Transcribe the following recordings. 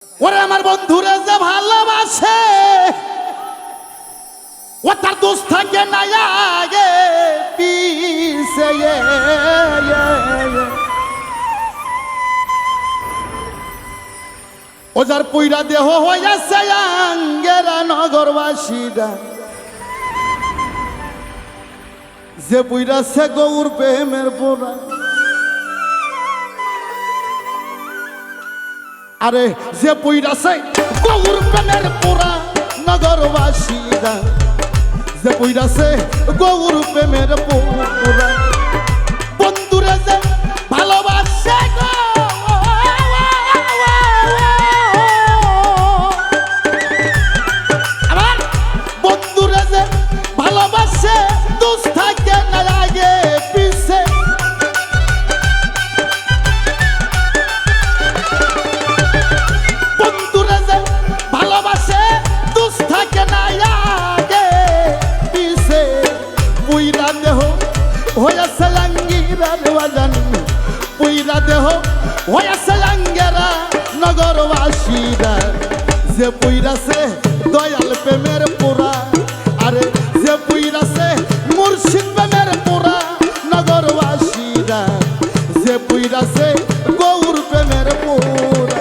ওরে আমার বন্ধুরে যে ভালোবাসে ও তার দোষ থাকে না আগে পিছে ও যার পুইরা দেহ হইয়াছে আঙ্গেরা নগরবাসীরা যে পুইরাছে গৌর প্রেমের পোড়া আরে যে পুইরাছে গৌর প্রেমের পোড়া নগরবাসীরা যে পুইরাছে গৌর প্রেমের পোড়া বন্ধুরে যে ভালোবাসে গো আমার বন্ধুরে যে ভালোবাসে দোষ থাকে না আগে পিছে বন্ধুরে যে ভালোবাসে দোষ থাকে না আগে পিছে পুইরা দেহ হইয়াছে আঙ্গিরার বাজান পুইরা দেহ হইয়াছে আঙ্গেরা নগরবাসীরা যে পুইরাছে দয়াল প্রেমের পোড়া আরে যে পুইরাছে মুর্শিদ প্রেমের পোড়া নগরবাসীরা যে পুইরাছে গৌর প্রেমের পোড়া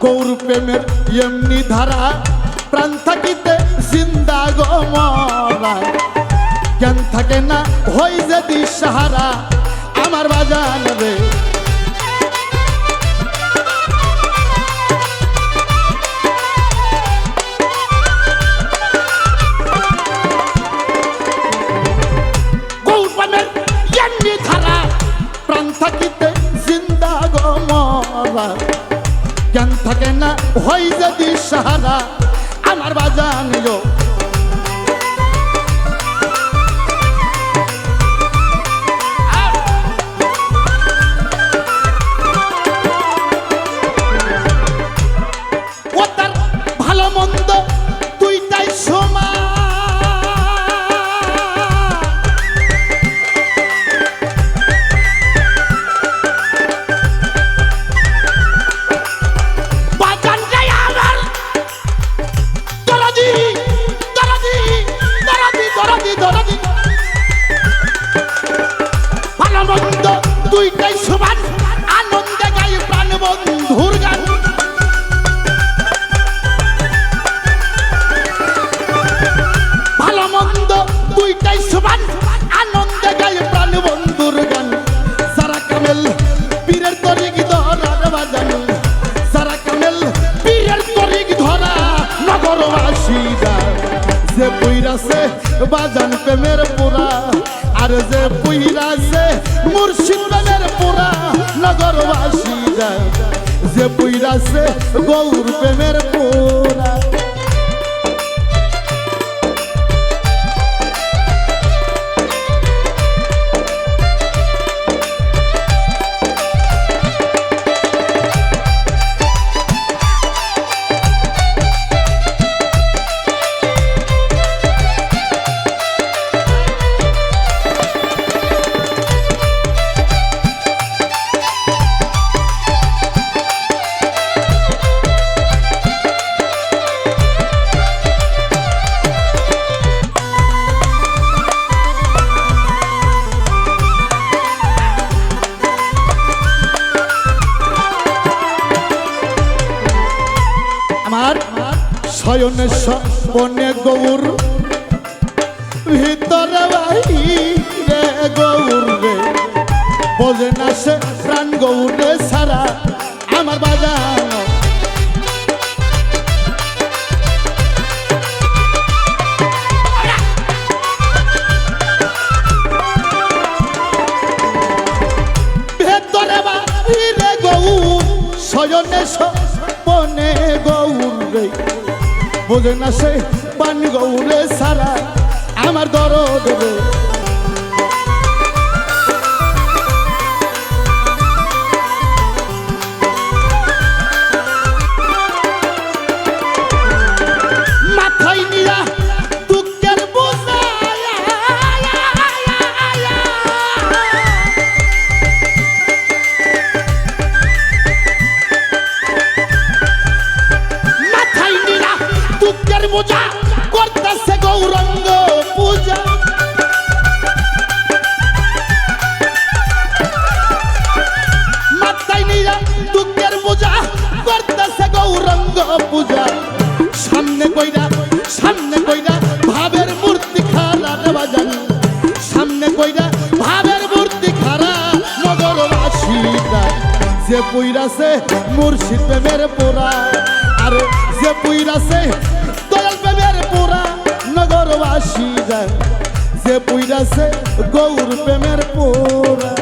গৌর প্রেমের এমনি ধারা প্রাণ থাকিতে জিন্দা গো মরা জ্ঞান থাকে না হই যে দিশাহারা আমার বাজান রে গৌর প্রেমের এমনি ধারা প্রাণ থাকিতে জিন্দা গো মরা জ্ঞান থাকে না হই যদি সাহারা আমার বাজান গো ও তার ভালো মন্দ দুইটাই সমান দুইটাই সমান আনন্দে গাই প্রাণ বন্ধুর গান ভালো মন্দ দুইটাই সমান আনন্দে গাই প্রাণ বন্ধুর গান সারা কামেল পীরের তরিক ধরার বাজান সারা কামেল পীরের তরিক ধরা নগরবাসীরা যে পুইরাছে বাজান প্রেমের পোড়া আর যে পুইরাছে মুর্শিদ প্রেমের পোড়া নগরবাসীরা যে পুইরাছে গৌর প্রেমের পোড়া শয়নে স্বপনে গৌর ভিতরে বাহিরে গৌর রে বোঝে না সে প্রাণ গৌরে সারা আমার বাজান বনে গৌরে বোঝে না সে পান গৌরে সারা আমার দরদ রে মাথায় নিয়া দুঃখের বোঝা মাথায় নিয়া দুঃখের বোঝা করতেছে গৌরঙ্গ পূজা মাথায় নিয়া দুঃখের বোঝা করতেছে গৌরঙ্গ পূজা সামনে কইরা ভাবের মূর্তি খারা দেওয়া যান সামনে কইরা ভাবের মূর্তি খারা নগরবাসীরা যে পুইরাছে মুর্শিদ প্রেমের পোড়া আর যে পুইরাছে দয়াল প্রেমের পোড়া নগরবাসীরা যে পুইরাছে গৌর প্রেমের পোড়া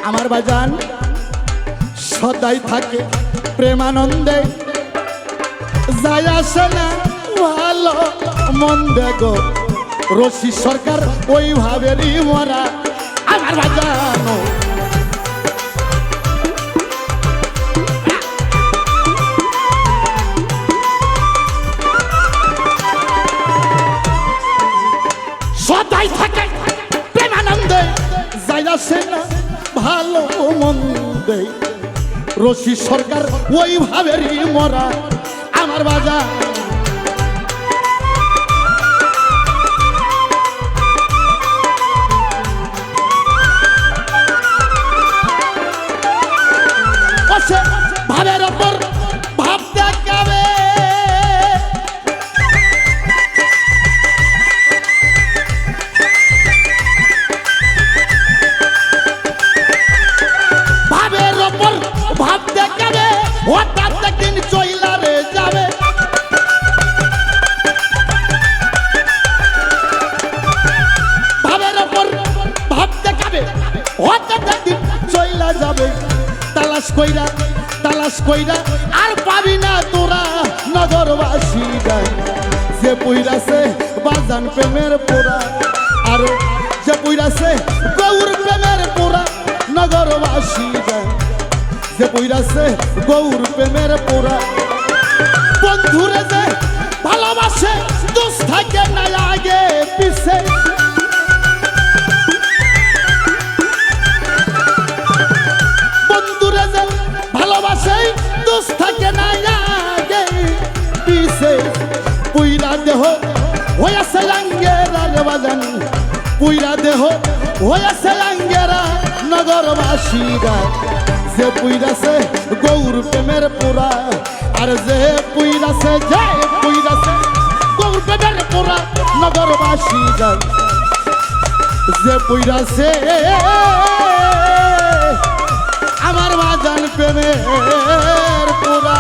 আমার বাজান সদাই থাকে প্রেমানন্দে যায় আসে না ভালো মন্দে গো রশি সরকার ওইভাবেরই মরা আমার বাজান সদাই থাকে প্রেমানন্দে যায় আসে না ভালো মন্দে রশি সরকার ওইভাবেরই মরা আমার বাজার ভাবের ওপর ভাব দেখাবে হঠাৎ একদিন চইলা রে যাবে ভাবের ওপর ভাব দেখাবে হঠাৎ একদিন চইলা যাবে তালাশ কইরা আর পাবি না তোরা নগরবাসীরা যে পুইরাছে বাজান প্রেমের পোড়া আর যে পুইরাছে গৌর প্রেমের পোড়া নগরবাসীরা যে পুইরাছে গৌর প্রেমের পোড়া বন্ধুরে যে ভালোবাসে দোষ থাকে না আগে পিছে বন্ধুরে যে ভালোবাসে দোষ থাকে না আগে পিছে পুইরা দেহ হয়েছে আঙ্গেরা রে বাজান পুইরা দেহ হয়েছে আঙ্গেরা নগরবাসীরা যে পুইরাছে গৌর প্রেমের পোড়া আর যে পুইরাছে গৌর প্রেমের পোড়া নগরবাসী যে পুইরাছে আমার বাজান প্রেমের পোড়া।